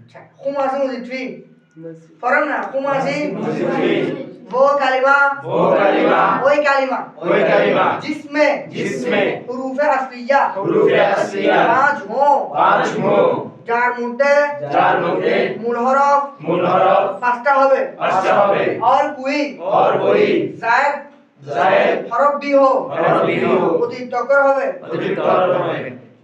আচ্ছা, খুমাসি মুজিদ ফি করেন না? খুমাসি वो कालिमा ওই কালিমা जिसमें হুরুফে আসলিয়া পাঁচ হো, যার মধ্যে মূল হরফ পাঁচটা হবে, और कोई জায়েদ হরফ भी हो অতিরিক্ত অক্ষর হবে,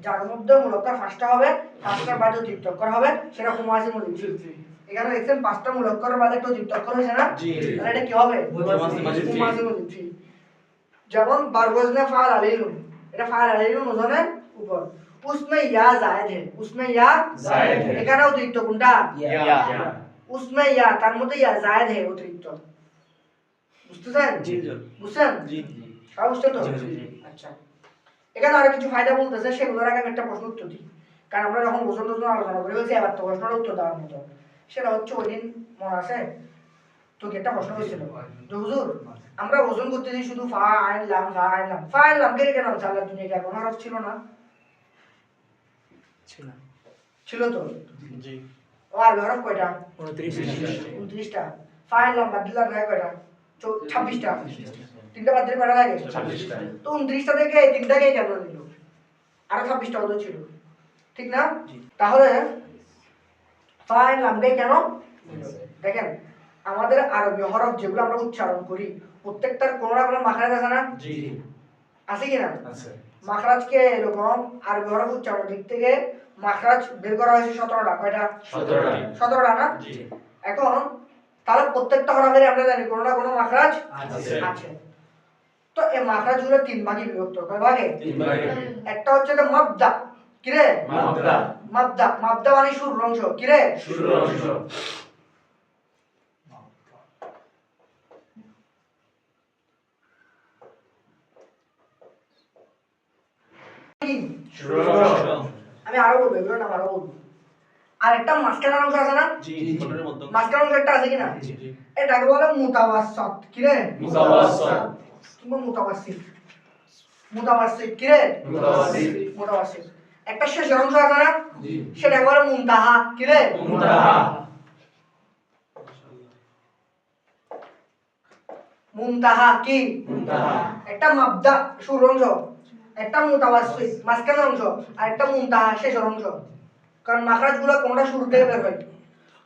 যার মধ্যে মূল অক্ষর পাঁচটা হবে, পাঁচটার বাদে অতিরিক্ত অক্ষর হবে, সেটা খুমাসি মুজিদ ফি। এখানে দেখছেন পাঁচটা মূল অক্ষরের বাদে একটা অতিরিক্ত অক্ষর হয়েছে না? তাহলে এটা কি হবে? খুমাসি মুজিদ ফি। যেমন বারগজনে ফাআলালিলুন, এটা ফাআলালিলুন ওজনের উপর, उसमें या जायद है, उसमें या এখানে অতিরিক্ত কোনটা? ইয়া। उसमें या, তার মধ্যে ইয়া জায়েদ है অতিরিক্ত। বুঝতেছেন? বুঝছেন? সব বুঝছেন তো? আচ্ছা, এখানে আরো কিছু ফায়দা বলতেছে, সেগুলোর আগে আমি একটা প্রশ্ন উত্তর দিই, কারণ আমরা যখন ওজন আলোচনা করে বলছি এবার তো প্রশ্নের উত্তর দেওয়ার মতো। সেটা হচ্ছে ওই দিন মনে আছে তোকে একটা প্রশ্ন হয়েছিল যে হুজুর আমরা ওজন করতে দিই শুধু ফা আইন লাম কে কেন আল্লাহ দুনিয়া কোনো হরফ ছিল না? ছিল তো। জি ও আর হরফ কয়টা? 29টা। ফা আইন লাম বাদ দিলে রায় কয়টা? 26টা। তিনটা বাদ দিলে কয়টা লাগে? 26টা। তো 29টা থেকে এই তিনটাকে কেন দিল? আর 26টা হতো ছিল, ঠিক না? তাহলে ফা আইন লাম কে কেন? দেখেন আমাদের আরবি হরফ যেগুলো আমরা উচ্চারণ করি প্রত্যেকটার কোনো না কোনো মাখরাজ আছে না? আছে কি না? মাখরাজকে এরকম আরবি হরফ উচ্চারণ দিক থেকে মাখরাজ বের করা হয়েছে 17টা। কয়টা? 17টা না? এখন তাহলে প্রত্যেকটা হরফের আমরা জানি কোনো না কোনো মাখরাজ আছে। তো এই মাখরাজগুলো তিন ভাগে বিভক্ত। কয় ভাগে? একটা হচ্ছে যে মাবদা। কি রে? মাবদা মানে শুরুর অংশ। কি রে? কি আমি আরো বলবো, এগুলো নাম আরো বলবো। আর একটা মাঝখানের অংশ আছে না, জি ঠোঁটের মধ্যম মাঝখানের অংশ একটা আছে কিনা, এটাকে বলে মুতাওয়াসসাত। কি রে? মুতাওয়াসসাত কিংবা মুতাওয়াসসিত। মুতাওয়াসসিত কি রে? মুতাওয়াসসিত। একটা শেষের অংশ আছে না, সেটাকে বলে মুনতাহা। কি রে? মুনতাহা মুনতাহা কি? মুনতাহা একটা মাবদা শুরুর অংশ, একটা মুতাওয়াসসিত মাঝখানের অংশ, আর একটা মুনতাহা শেষের অংশ। কারণ মাখরাজ গুলো কোনটা শুরু থেকে বের হয়,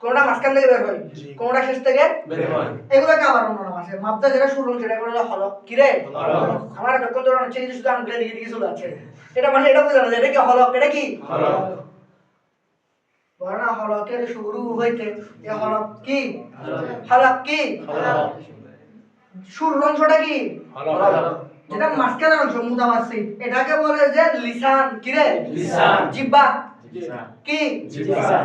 কোনটা মাঝখান থেকে বের হয়, কোনটা শেষ থেকে বের হয় এগুলোকে আবার অন্য নাম আছে। মাবদা যেটা শুরু অংশ, এটা হলো হলক। কি রে? হলক। আমার যখন ধরুন হচ্ছে কিছু শুধু আঙ্গুলের দিকে দিকে চলে যাচ্ছে, এটা মানে এটা বোঝা না যে এটা কি হলক। এটা কি হলক বর্ণ হলকের শুরু হইতে এ হলক কি? হলক কি? হলক শুরুর অংশটা কি? হলক যেটা মাঝখানের অংশ মুতাওয়াসসিত, এটাকে বলে যে লিসান। কি রে? লিসান। জিহ্বা কি? জিহ্বা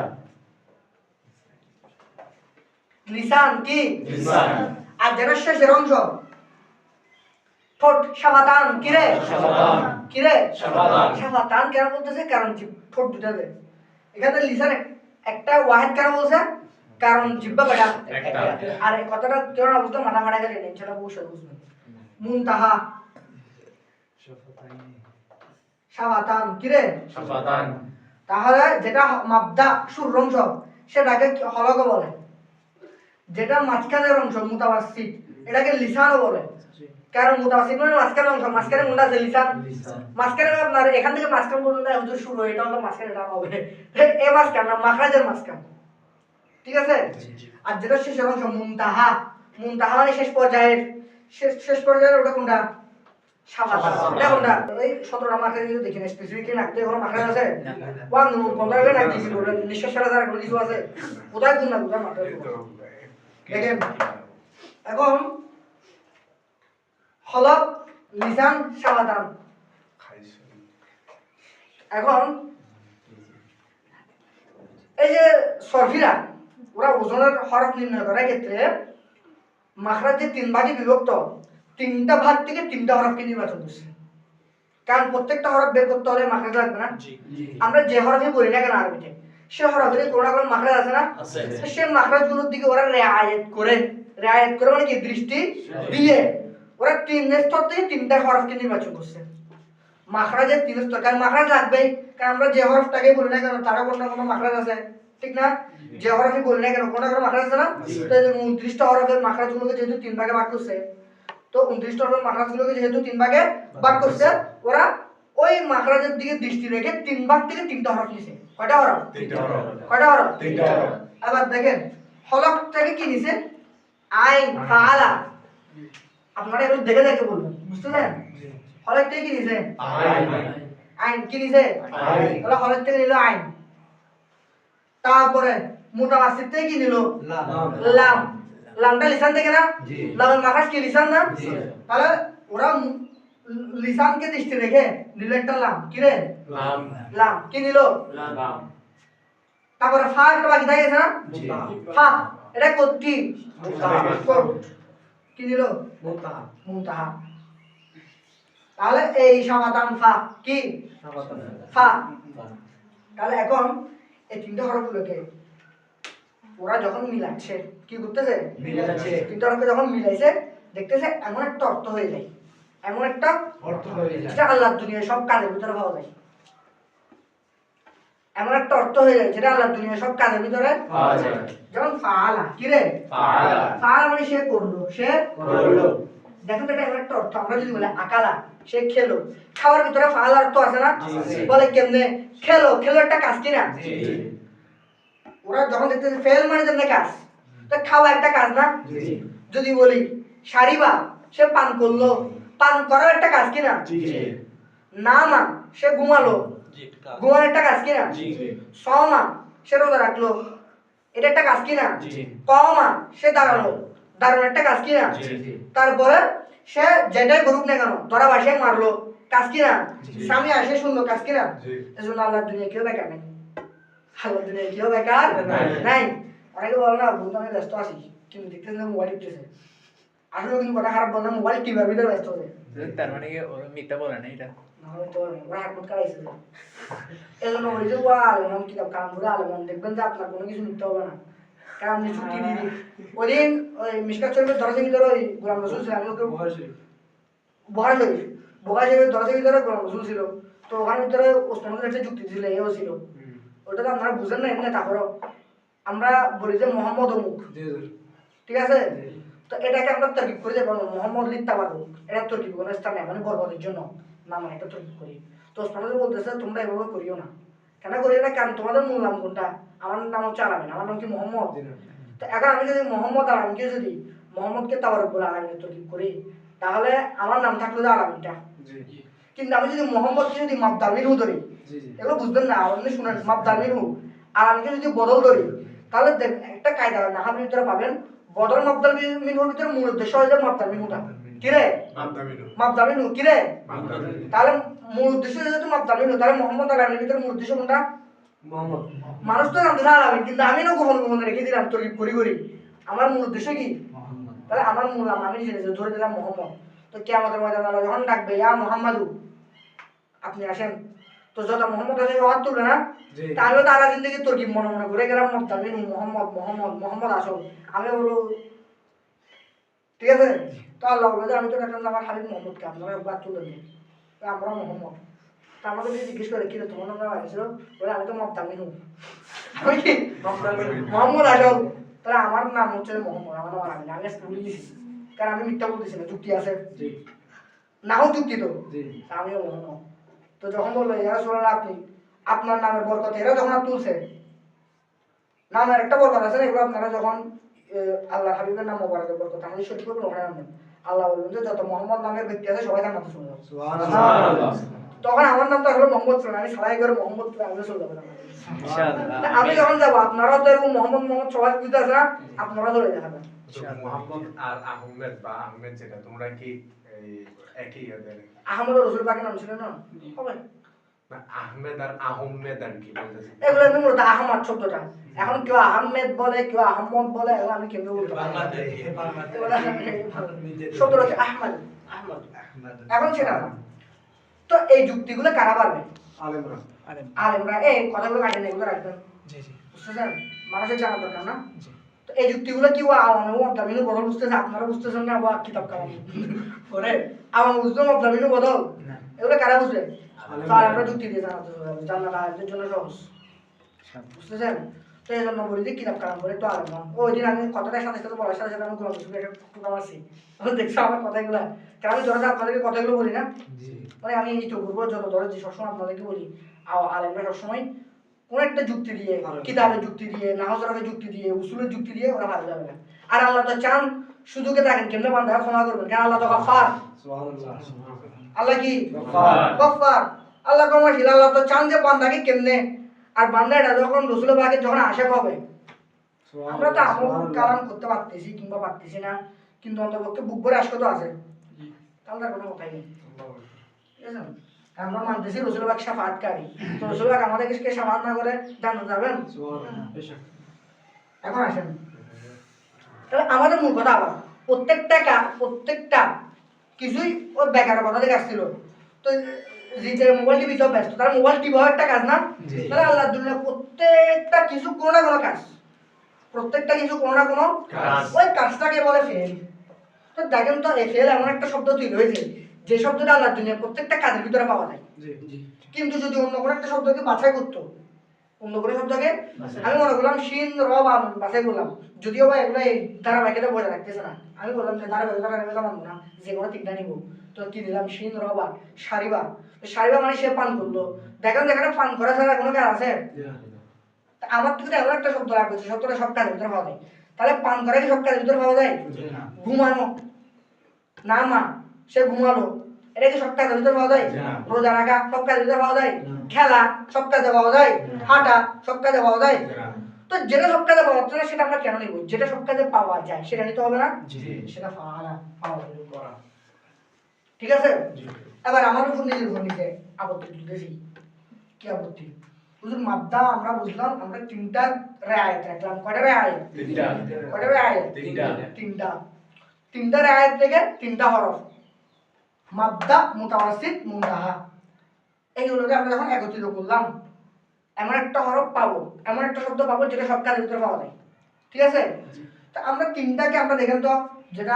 লিসান কি? লিসান আর যেটা শেষের অংশ ঠোঁট, শাফাতান। কি রে? শাফাতান কি রে? শাফাতান শাফাতান কেন বলতেছে? কারণ ঠোঁট দুটাতে। এখানে লিসান একটা ওয়াহিদ কেন বলছে? কারণ জিহ্বা বেটা একটা। আর এই কথাটা কেউ না বুঝতে মাথা ফাটা গেলে ইনশাআল্লাহ অবশ্যই বুঝবেন। মুনতাহা শাফাতান। কি রে? শাফাতান তাহলে যেটা মাবদা শুরুর অংশ সেটাকে হলক বলে, যেটা মাঝখানের অংশ মুতাওয়াসসিত এটাকে লিসানও বলে। কারণ মুতাওয়াসসিত মানে মাঝখানের অংশ, মাঝখানে কোনটা আছে? লিসান। মাঝখানে আপনার এখান থেকে মাঝখান পর্যন্ত হুজুর শুরু হয়, এটা হলো মাঝখানে, এটা হবে এই মাঝখান না, মাখরাজের মাঝখান। ঠিক আছে? আর যেটা শেষের অংশ মুনতাহা, মুনতাহা মানে শেষ পর্যায়ের, শেষ পর্যায়ের ওটা কোনটা? শাফাতান। এটা কোনটা? এই 17টা মাখরাজ যদি দেখেন স্পেসিফিকলি নাকতে কোনো মাখরাজ আছে? ওয়ান 15 নাক দিছি বলেন নিঃশ্বাস ছাড়া যারা কোনো কিছু আছে? কোথায় কোন না কোথায় মাখরাজ? দেখেন এখন হলক, লিসান, শাফাতান। এখন এই যে সরফিরা ওরা ওজনের হরফ নির্ণয় করার ক্ষেত্রে মাখরাজ যে 3 ভাগে বিভক্ত, 3টা ভাগ থেকে 3টা হরফকে নির্বাচন করছে। কারণ প্রত্যেকটা হরফ বের করতে হলে মাখরাজ লাগবে না? আমরা যে হরফে বলি না কেন আরবিতে, সে হরফের কোনো না কোনো মাখরাজ আছে না? তো সেই মাখরাজগুলোর দিকে ওরা রেয়ায়েত করে মানে কি দৃষ্টি দিয়ে ওরা 3 স্তর থেকে 3টা হরফকে নির্বাচন করছে। মাখরাজের 3 স্তর, কারণ মাখরাজ লাগবেই, কারণ আমরা যে হরফটাকে বলি না কেন তারও কোনো না কোনো মাখরাজ আছে, ঠিক না? যে হরফই বলি না কেন কোনো না কোনো মাখরাজ আছে না? তো এই 29টা হরফের মাখরাজগুলোকে যেহেতু 3 ভাগে ভাগ করছে, তো 29টা হরফের মাখরাজগুলোকে যেহেতু 3 ভাগে ভাগ করছে, ওরা ওই মাখরাজের দিকে দৃষ্টি রেখে 3 ভাগ থেকে 3টা হরফ নিছে। কয়টা হরফ? 3টা হরফ। কয়টা হরফ? 3টা হরফ। আবার দেখেন হলক থেকে কি নিছে? আইন, ফাআলা। আপনারা এগুলো দেখে দেখে বলবেন, বুঝতেছেন? হলক থেকে কি নিছে? আইন। আইন কি নিছে? আইন। তাহলে হলক থেকে নিল আইন। তারপরে মুতাওয়াসসিত থেকে কি নিল? লাম। লামটা লিসান থেকে না? লামের মাখরাজ কি লিসান না? তাহলে ওরা লিসানকে দৃষ্টি রেখে নিল একটা লাম। কি রে? লাম লাম কি নিল? লাম তারপরে ফা একটা বাকি থাকে না? ফা এটা কি? কি নিল? মুনতাহা মুনতাহা। তাহলে এই শাফাতান ফা কি? ফা। তাহলে এখন এই 3টা হরফগুলোকে ওরা যখন মিলাচ্ছে, কি করতেছে? মিলাচ্ছে। 3টা হরফকে যখন মিলাইছে দেখতেছে এমন একটা অর্থ হয়ে যায়, এমন একটা অর্থ হয়ে যায়। যেটা আল্লাহর দুনিয়ায় সব কাজের ভিতরে পাওয়া যায়। এমন একটা অর্থ হয়ে যায় যেটা আল্লাহর দুনিয়ায় সব কাজের ভিতরে পাওয়া যায়। যেমন ফাআলা। কি রে? ফাআলা ফাআলা মানে সে করলো, সে করলো। দেখুন এটা এমন একটা অর্থ। আমরা যদি বলি আকালা, সে খেলো, খাওয়ার ভিতরে ফাআলা অর্থ আছে না? জি। বলে কেমনে? খেলো, খেলো একটা কাজ কিনা? জি ওরা যখন দেখতেছে ফেল মানে যেমন কাজ, তো খাওয়া একটা কাজ না? জি যদি বলি সারিবা, সে পান করলো, পান করার একটা কাজ কিনা? জি নামা, সে ঘুমালো, জি ঘুমানোর একটা কাজ কিনা? জি সমা, সে রোজা রাখলো, এটা একটা কাজ কিনা? জি কমা, সে দাঁড়ালো, দাঁড়ানোর একটা কাজ কিনা? জি তারপরে সে যেটাই করুক না কেন ধরা বাসায় মারলো, কাজ কিনা? জি। স্বামী আসে শুনলো, কাজ কিনা? জি। এজন্য আল্লাহর দুনিয়া কেউ বেকার নেই, আল্লাহর দুনিয়া কেউ বেকার নাই। নাই। অনেকে বলে না বলতে আমি ব্যস্ত আছি, কিন্তু দেখতেছে না মোবাইল টিপতেছে। আসলে কিন্তু কথা খারাপ বল না, মোবাইল টিপার ভিতরে ব্যস্ত আছে। তার মানে কি ওরা মিথ্যা বলে না এটা? নাহলে তো ওরা একমত করাইছে এই জন্য ওই যে ও আলেমন কিতাব কাম করে আলেমন দেখবেন যে আপনার কোনো কিছু নিতে হবে না কারণ আপনি চুক্তি দিয়ে দিন ওই দিন ওই মিশকাত শরীফের দরজার ভিতরে ওই গোলাম রসুল ছিল আমি ওকে বুখারী শরীফের দরজার ভিতরে গোলাম রসুল ছিল তো ওখানে ভিতরে ওসমানের একটা যুক্তি ছিল এও ছিল ওটা তো আপনারা বুঝেন না এমনি তারপরও আমরা বলি যে মোহাম্মদ অমুক ঠিক আছে তো এটাকে আমরা তর্কিব করে যাবো মোহাম্মদ লিত্তাবাদু এটা তর্কিব কোনো স্থান নেই মানে বরবাদের জন্য না মানে এটা তর্কিব করি তো ওসমানের বলতেছে তোমরা এভাবে করিও না কেন করিও না কারণ তোমাদের মূল নাম কোনটা আমার নাম হচ্ছে আলামিন আমার নাম কি মোহাম্মদ তো এখন আমি যদি মোহাম্মদ আলামিনকে যদি মোহাম্মদকে তাবারক বলে আলামিনের তর্কিব করি তাহলে আমার নাম থাকলো যে আলামিনটা কিন্তু আমি যদি মোহাম্মদকে যদি মাবদামিনহু ধরি এগুলো বুঝবেন না আপনি শুনেন মাবদামিনহু আলামিনকে যদি বদল ধরি তাহলে একটা কায়দা নাহার ভিতরে পাবেন বদল মাবদামিনহুর ভিতরে মূল উদ্দেশ্য হয় যে মাবদামিনহুটা কি রে মাবদামিনহু কি রে তাহলে মূল উদ্দেশ্য যেহেতু মাবদামিনহু তাহলে মোহাম্মদ আলামিনের ভিতরে মূল উদ্দেশ্য কোনটা মোহাম্মদ মানুষ তো নাম দিলাম আলামিন কিন্তু আমি না গোপন গোপন রেখে দিলাম তর্কিব করি আমার মূল উদ্দেশ্য কি তাহলে আমার মূল নাম আমি জেনেছি ধরে দিলাম মোহাম্মদ তো কিয়ামতের ময়দানে আল্লাহ যখন ডাকবে ইয়া মুহাম্মাদু আপনি আসেন তো যত মোহাম্মদ আসে হাত তুলবে না তা আমিও তারা জিন্দগি তর্কিব মনে মনে করে গেলাম মাবদামিনহু মোহাম্মদ আসল আমি বলবো ঠিক আছে তো আল্লাহ বলবে যে আমি তো ডাকলাম আমার হাবিব মোহাম্মদকে আপনারা একবার তুলে দিন আমরা মোহাম্মদ তা আমাকে যদি জিজ্ঞেস করে কি রে তোমার নাম আসছিল বলে আমি তো মাবদামিনহু আমি কি মোহাম্মদ আসল তাহলে আমার নাম হচ্ছে মোহাম্মদ আমার নাম আলামিন আমি আজকে ভুলে গেছি কারণ আমি মিথ্যা বলতেছি না যুক্তি আছে নাও যুক্তি তো আমিও মোহাম্মদ তো যখন বললো ইয়া রাসূলুল্লাহ আপনি আপনার নামের বরকত এরা যখন আর তুলছে নামের একটা বরকত আছে না এগুলো আপনারা যখন আল্লাহ হাবিবের নাম মোবারকের বরকত আমি সত্যি করে ওখানে আনবেন আল্লাহ বলবেন যে যত মোহাম্মদ নামের ব্যক্তি আছে সবাই জান্নাতে চলে যাবে সুবহানাল্লাহ তখন আমার নাম তো আসলে মোহাম্মদ ছিল না আমি সবাই করে মোহাম্মদ ছিল আমি চলে যাবো ইনশাআল্লাহ আমি যখন যাবো আপনারাও তো এরকম মোহাম্মদ সবাই বুঝতে আছে না আপনারা চলে যাবেন মোহাম্মদ আর আহমেদ বা আহমেদ যেটা তোমরা কি একই ইয়াদের আহমদ রসুল পাকের নাম ছিল না হবে না আহমেদ আর আহমেদ আর কি বলতেছি এগুলো আমি মূলত আহমদ শব্দটা এখন কেউ আহমেদ বলে কেউ আহমদ বলে এগুলো আমি কেমনে বলতে পারি শব্দটা হচ্ছে আহমদ এখন সেটা না তো এই যুক্তিগুলো কারা পারবে আলেমরা আলেমরা এই কথাগুলো কাটেন এগুলো রাখবেন বুঝতেছেন মানুষের জানা দরকার না তো এই যুক্তিগুলো কি ও আওয়ামী মবদামিনু বদল বুঝতেছে আপনারা বুঝতেছেন না ও কিতাব কালাম করে আওয়ামী বুঝতে মবদামিনু বদল এগুলো কারা বুঝবে তো আলেমরা যুক্তি দিয়ে জান্নাত আলেমদের জন্য সহজ বুঝতেছেন তো এই জন্য বলি যে কিতাব কালাম করে তো আলেম ওই দিন আমি কথাটার সাথে সাথে বলার সাথে সাথে আমি গোলাম রসুলের একটা টুকা মারছি দেখছো আমার কথাগুলো কারণ আমি ধরে আপনাদেরকে কথাগুলো বলি না মানে আমি এই চোখ যত ধরেছি সবসময় আপনাদেরকে বলি আলেমরা সবসময় কোন একটা যুক্তি দিয়ে কিতাবের যুক্তি দিয়ে নাহজরের যুক্তি দিয়ে উসুলের যুক্তি দিয়ে ওরা ভালো যাবে না আর আল্লাহ তো চান শুধুকে দেখেন কেমনে বান্দা ক্ষমা করবেন কারণ আল্লাহ তো গফফার আল্লাহ কি গফফার আল্লাহ ক্ষমাশীল আল্লাহ তো চান যে বান্দাকে কেমনে আর বান্দা এটা যখন রসুলের পাকে যখন আশা হবে আমরা তো আমল কালাম করতে পারতেছি কিংবা পারতেছি না কিন্তু অন্তর্পক্ষে বুক ভরে আশকা তো আছে তাহলে তার কোনো কথাই নেই ঠিক আছে আমরা মানতেছি রসুল পাক শাফাআতকারী তো রসুল পাক আমাদেরকে শাফাআত না করে জান্নাতে যাবেন এখন আসেন তাহলে আমাদের মূল কথা আবার প্রত্যেকটা কিছুই ওর বেকারের কথা থেকে আসছিল তো যে মোবাইল টিভি সব ব্যস্ত তার মোবাইল টিভি একটা কাজ না তাহলে আল্লাহ দুনিয়া প্রত্যেকটা কিছু কোনো না কোনো কাজ প্রত্যেকটা কিছু কোনো না কোনো ওই কাজটাকে বলে ফেল তো দেখেন তো এই ফেল এমন একটা শব্দ তৈরি হয়েছে যে শব্দটা আল্লাহ দুনিয়া প্রত্যেকটা কাজের ভিতরে পাওয়া যায় কিন্তু যদি অন্য কোনো একটা শব্দকে বাছাই করতো অন্য কোনো শব্দকে আমি মনে করলাম শিন রব বাছাই করলাম যদিও বা এগুলো এই ধারাবাহিকতা বজায় রাখতেছে না আমি বললাম যে ধারাবাহিকতা মানবো না যে কোনো তিনটা নিব তো কি দিলাম শিন রবা সারিবা সারিবা মানে সে পান করলো দেখেন যেখানে পান করা ছাড়া কোনো কাজ আছে আমার তো এমন একটা শব্দ লাগবে শব্দটা সব কাজের ভিতরে পাওয়া যায় তাহলে পান করা কি সব কাজের ভিতরে পাওয়া যায় ঘুমানো না মা সে ঘুমালো এটা কি সব কাজের ভিতরে পাওয়া যায় রোজা রাখা সব কাজের ভিতরে পাওয়া যায় খেলা সব কাজে পাওয়া যায় হাঁটা সব কাজে পাওয়া যায় তো যেটা সব কাজে পাওয়া যাচ্ছে না সেটা আমরা কেন নিব যেটা সব কাজে পাওয়া যায় সেটা নিতে হবে না সেটা পাওয়া ঠিক আছে এবার আমার উপর নিজের উপর নিতে আপত্তি তুলতেছি কি আপত্তি হুজুর মাবদা আমরা বুঝলাম আমরা তিনটা রায়াত রাখলাম কয়টা রায়াত কয়টা রায়াত তিনটা রায়াত থেকে তিনটা হরফ মাবদা মুতাওয়াসসিত মুনতাহা এইগুলোকে আমরা যখন একত্রিত করলাম এমন একটা হরফ পাবো, এমন একটা শব্দ পাবো যেটা সব কাজের ভিতরে পাওয়া যায়। ঠিক আছে? তা আমরা তিনটাকে আমরা দেখেন তো, যেটা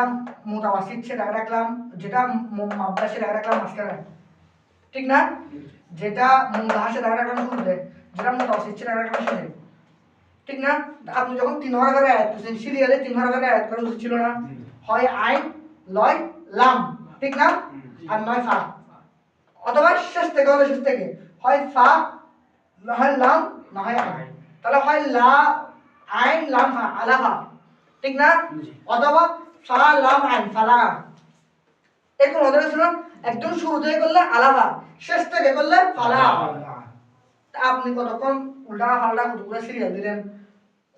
মুতাওয়াসিত সেটা রাখলাম, যেটা মাবদা সেটা রাখলাম মাঝখানে, ঠিক না? যেটা মুনতাহা সেটা রাখলাম শুরুতে, যেটা মুতাওয়াসিত সেটা রাখলাম শেষে, ঠিক না? আপনি যখন 3 হরফের আয়াত করছেন সিরিয়ালে 3 হরফের আয়াত করা উচিত ছিল না? হয় আইন লয় লাম, ঠিক না? আর নয় ফা, অথবা শেষ থেকে হলে শেষ থেকে হয় ফা না হয় লাম না হয় আইন, তাহলে হয় লা আইন লাম ফা আলাফা, ঠিক না? অথবা ফা লাম আইন ফালা, এরকম হতে ছিল। একদম শুরু থেকে করলে আলাফা, শেষ থেকে করলে ফালা। তা আপনি কতক্ষণ উল্টা পাল্টা কতগুলো সিরিয়াল দিলেন,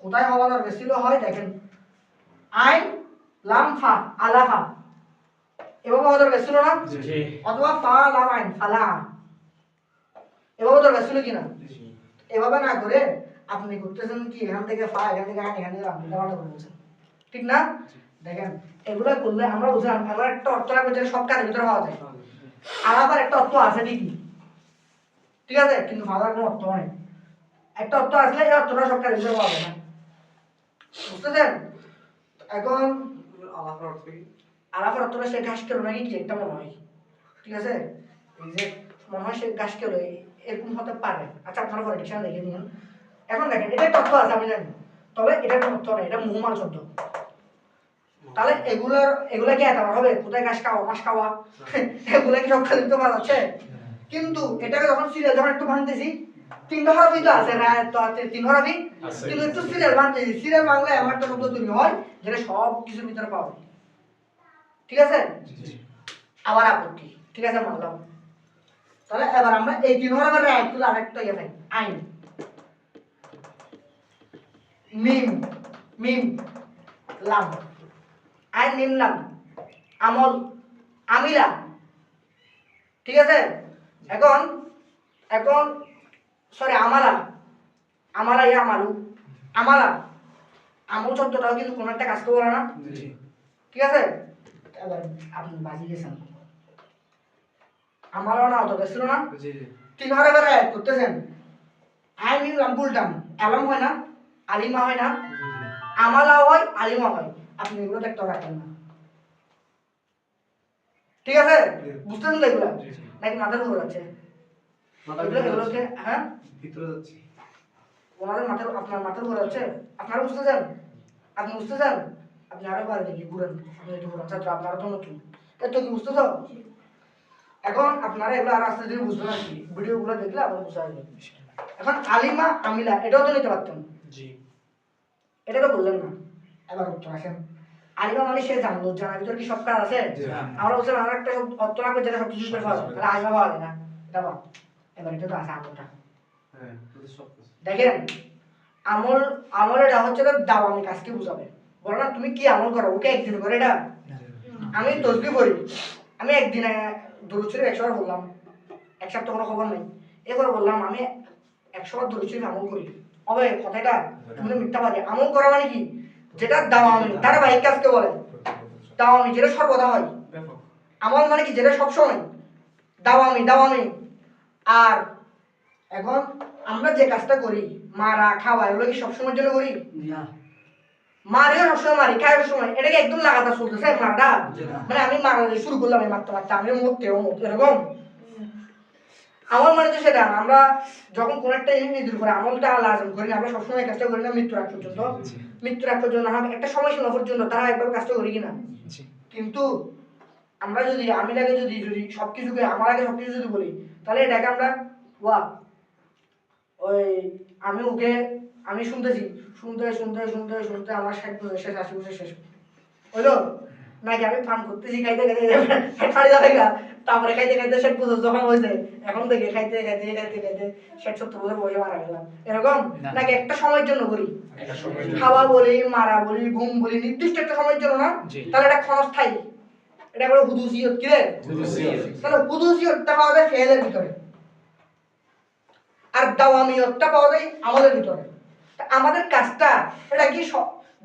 কোথায় হওয়া দরকার ছিল হয় দেখেন আইন লাম ফা আলাফা, এভাবে হওয়া দরকার ছিল না? অথবা ফা লাম আইন ফালা, এভাবে দরকার ছিল কিনা? এভাবে না করে আপনি করতেছেন কি এখান থেকে ফা, এখান থেকে আইন, এখান থেকে লাম, এটা মাথা করে বলছেন, ঠিক না? দেখেন এগুলা করলে আমরা বুঝলাম আমার একটা অর্থ রাখবো যেটা সব কাজের ভিতরে পাওয়া যায়। আলাদার একটা অর্থ আছে ঠিকই, ঠিক আছে, কিন্তু ফালার কোনো অর্থ নেই। একটা অর্থ আসলে এই অর্থটা সব কাজের ভিতরে পাওয়া যায় না, বুঝতেছেন? এখন আলাপার অর্থ কি? আলাদার অর্থটা সে ঘাস কেলো নাকি কি একটা মনে হয়, ঠিক আছে, এই যে মনে হয় সে ঘাস কেলো এরকম হতে পারে। আচ্ছা আপনারা পলিটিশিয়ান দেখে নিন। এখন দেখেন এটা একটা অর্থ আছে আমি জানি, তবে এটা কোনো অর্থ নেই, এটা মুহমাল শব্দ। তাহলে এগুলা কি এত হবে? কোথায় ঘাস খাওয়া মাছ খাওয়া এগুলা কি সব খালি তো পাওয়া যাচ্ছে? কিন্তু এটাকে যখন সিরিয়াল যখন একটু ভাঙতেছি 3 হরফই তো আছে, রায় তো আছে 3 হরফই, কিন্তু একটু সিরিয়াল ভাঙতেছি, সিরিয়াল ভাঙলে এমন একটা শব্দ তৈরি হয় যেটা সব কিছুর ভিতরে পাওয়া যায়, ঠিক আছে? আবার আপত্তি, ঠিক আছে মানলাম। তাহলে এবার আমরা এই 3 হরফের রায় তুলে আরেকটা ইয়ে পাই, আইন মিম মিম লাম, আইন মিম লাম আমল আমিলা, ঠিক আছে? এখন এখন সরি আমালা, আমালা ইয়া আমালু, আমালা আমল শব্দটাও কিন্তু কোনো একটা কাজ করবে না, ঠিক আছে? এবার আপনি বাজি গেছেন, আমারও না অত ছিল না, 3 হরফের আয়াত করতেছেন, আইন মিম লাম উল্টাম, আলম হয় না আলিমা হয় না, আমালা হয় আলিমা হয়, আপনি এগুলো দেখতে রাখেন না, ঠিক আছে? বুঝতেছেন তো এগুলো নাকি মাথার উপর আছে? এগুলোকে হ্যাঁ ভিতরে যাচ্ছে। ওনাদের মাথার আপনার মাথার উপর আছে, আপনারা বুঝতেছেন? আপনি বুঝতেছেন? আপনি আরো বার দেখি ঘুরেন, আপনি একটু ঘুরেন ছাত্র, আপনারা তো নতুন, এত কি বুঝতেছ? এখন আপনারা এগুলো আর আস্তে ধীরে বুঝবেন আর কি, ভিডিওগুলো দেখলে আপনারা বুঝতে পারবেন। এখন আলিমা আমিলা এটাও তো নিতে পারতেন, এটা তো বললেন না। এবার উত্তর আসেন, আলিমা মানে সে জানলো, জানার ভিতরে কি সব কাজ আছে? আমরা বলছিলাম আর একটা অর্থ রাখবো যেটা সব কিছু পাওয়া যায়, তাহলে আলিমা পাওয়া যায় না, এটা পাও। এবার এটা তো আছে আমলটা, হ্যাঁ ওদের সব কিছু। দেখেন আমল এটা হচ্ছে তো দাওয়ামি কাজকে বুঝাবে। বলো না তুমি কি আমল করো, ওকে একদিন করে এটা? আমি তসবিহ পড়ি, আমি একদিনে দরুদ শরীফ 100 বার বললাম, এক সপ্তাহ কোনো খবর নেই, এবার বললাম আমি 100 বার দরুদ শরীফ আমল করি, হবে কথাটা? তুমি তো মিথ্যাবাদী। আমল করা মানে কি? যেটা দাওয়ামি ধারাবাহিক কাজকে বলে দাওয়ামি, যেটা সর্বদা হয়। আমল মানে কি? যেটা সবসময় দাওয়ামি দাওয়ামি। আর এখন আমরা যে কাজটা করি মারা খাওয়া, এগুলো কি সবসময়ের জন্য করি? না, মারিও সবসময় মারি, খাই সবসময়, এটা কি একদম লাগাতার চলতেছে মারাটা? মানে আমি মারা শুরু করলাম এই মারতে মারতে, আমি মরতেও মরতে, এরকম আমল মানে তো সেটা। আমরা যখন কোন একটা নিজের উপরে আমলটা লাজম করি না, আমরা সবসময় কাজটা করি না মৃত্যুর আগ পর্যন্ত, মৃত্যুর আগ পর্যন্ত না, একটা সময়সীমা পর্যন্ত তারা একবার কাজটা করি কিনা। কিন্তু আমরা যদি আমি আগে যদি সবকিছুকে আমার আগে সবকিছু যদি বলি, তাহলে এটাকে আমরা ওয়া ওই আমি ওকে আমি শুনতেছি, শুনতে শুনতে শুনতে শুনতে আমার 60 বছর শেষ, 80 বছর শেষ হইলো নাকি? আমি পান করতেছি খাইতে খাইতে ফাড়ি যাবে গা, তারপরে খাইতে খাইতে 60 বছর যখন হয়েছে এখন থেকে খাইতে খাইতে খাইতে খাইতে 60-70 বছর বয়সে মারা গেলাম, এরকম নাকি? একটা সময়ের জন্য করি, খাওয়া বলি মারা বলি ঘুম বলি নির্দিষ্ট একটা সময়ের জন্য না, তাহলে এটা ক্ষণস্থায়ী, এটা বলে হুদুসিয়ত। কি রে? তাহলে হুদুসিয়তটা পাওয়া যায় ফেলের ভিতরে, আর দাওয়ামিয়তটা পাওয়া যায় আমলের ভিতরে। আমাদের কাজটা এটা কি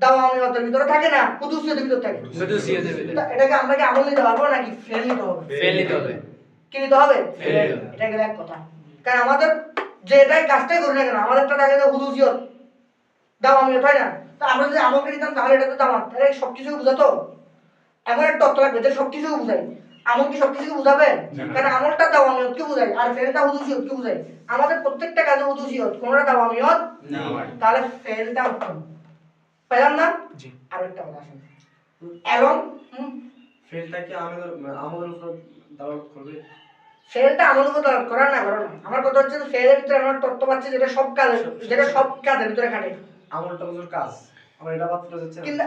দাওয়ামিয়তের ভিতরে থাকে না, হুদুসিয়তের ভিতরে থাকে। এটাকে আমরা কি আমল নিতে পারবো নাকি ফেল নিতে হবে? ফেল নিতে হবে। কি নিতে হবে? ফেল। এটা গেলে এক কথা। কারণ আমাদের যে এটাই কাজটাই করি না কেন আমাদেরটা থাকে যে হুদুসিয়ত দাওয়ামিয়ত, হয় না? তো আমরা যদি আমলকে নিতাম তাহলে এটা তো দাওয়াত, তাহলে সবকিছু বুঝাতো। এমন একটা অর্থ লাগবে যে সবকিছু বুঝাই। আমল কি সবকিছু বুঝাবে? কারণ আমলটা দাওয়ামিয়তকে বুঝায় আর ফেলটা হুদুসিয়তকে বুঝায়। আমাদের প্রত্যেকটা কাজে হুদুসিয়ত, কোনটা দাওয়ামিয়ত না। তাহলে ফেলটা উত্তম। পেলাম না? জি। আরেকটা কথা আসেন এবং ফেলটা কি আমাদের উপর দাওয়াত করবে? ফেলটা আমল উপর দাওয়াত করার না করার না। আমার কথা হচ্ছে ফেলের ভিতরে আমরা তত্ত্ব পাচ্ছি যেটা সব কাজের ভিতরে খাটে। আমলটা বুঝুর কাজ, আমরা এটা বাদ করে যাচ্ছে না। কিন্তু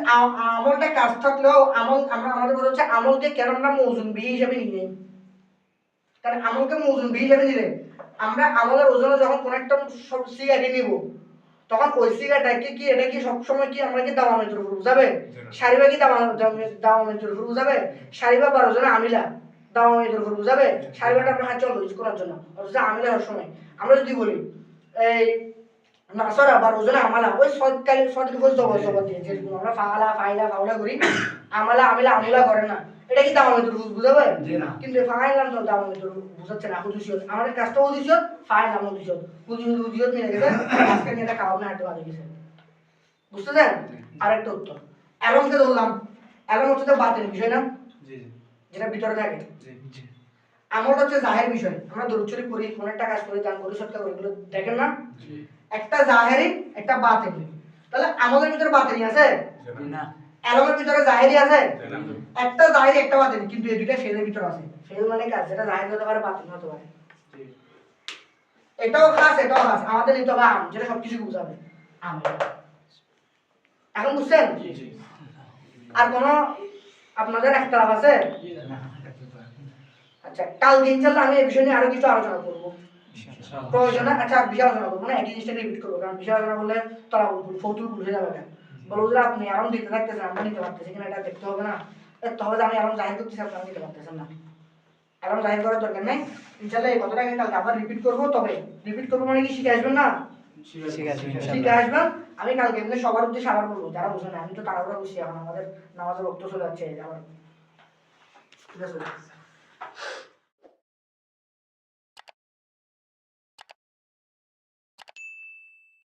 আমলটা কাজ থাকলেও আমল আমাদের কথা হচ্ছে আমলকে কেন আমরা মৌজুন বিহি হিসেবে নিই নাই? কারণ আমলকে মৌজুন বিহি হিসেবে নিলে আমরা আমলের ওজনে যখন কোন একটা সব সিগাকে নিব তখন ওই সিগাটাকে কি এটা কি সবসময় কি আমরা কি দাওয়ামের উপর বুঝাবে? সারিবা কি দাওয়ামের উপর বুঝাবে? সারিবা 12 জনে আমিলা দাওয়ামের উপর বুঝাবে? সারিবাটা আমরা হাত চল ইউজ করার জন্য, অথচ আমিলা সবসময় আমরা যদি বলি এই নাসরা 12 জনে আমালা, ওই সদকে বল জবর দিয়ে যেগুলো আমরা ফাইলা করি, আমালা আমিলা আমুলা করে না, এটা কি দাওয়ামের উপর বুঝাবে? কিন্তু ফাইলাম তো দাওয়ামের উপর বুঝাচ্ছে না। হুদুসিয়ত আমাদের কাজটা হুদুসিয়ত, ফাইলাম হুদুসিয়ত মিলে গেছে, আজকে নিয়ে এটা কাওয়াব না হাঁটতে পারে গেছে। বুঝতেছেন? আরেকটা উত্তর এলমকে ধরলাম, এলম হচ্ছে তো বাতিল বিষয় না, জি জি যেটা ভিতরে থাকে। জি। আমলটা হচ্ছে জাহের বিষয়, আমরা দরুদ শরীফ করি, কোন একটা কাজ করি, দান করি, সৎকার করি, এগুলো দেখেন না? একটা জাহেরি একটা বাতিনি। তাহলে আমলের ভিতরে বাতিনি আছে না। এলমের ভিতরে জাহেরি আছে, না। একটা জাহেরি একটা বাতিনি, কিন্তু এই দুইটা ফেলের ভিতরে আছে। ফেল মানে কাজ যেটা জাহের হতে পারে বাতিন হতে পারে। জি। এটাও খাস এটাও খাস, আমাদের নিতে হবে আম, যেটা সবকিছু বুঝাবে আম। এখন বুঝছেন? জি। আর কোনো আপনাদের একতলাপ আছে? আচ্ছা, কালকে ইনশাআল্লাহ আমি এই বিষয় নিয়ে আরো কিছু আলোচনা করবো প্রয়োজনে। আচ্ছা, বিষয় আলোচনা করবো না, একই জিনিসটা রিপিট করবো, কারণ বিষয় আলোচনা করলে তলা ফতুর ভুলে যাবে না। বলবো যে আপনি আরাম দিতে থাকতেছেন, আমরা নিতে পারতেছি কিনা এটা দেখতে হবে না, দেখতে হবে যে আমি আরাম জাহির করতেছি, আপনারা নিতে পারতেছেন না। আরাম জাহির করার দরকার নেই। ইনশাআল্লাহ এই কথাটা কালকে আবার রিপিট করবো। তবে রিপিট করবো মানে কি শিখে আসবেন না? ঠিক আছে শিখে ইনশাআল্লাহ। আসবেন। আমি কালকে এমনি সবার উদ্দেশ্যে আবার বলবো, যারা বুঝে না, আমি তো তাড়াহুড়া বুঝছি, এখন আমাদের নামাজের বক্তব্য চলে যাচ্ছে আবার। ঠিক আছে।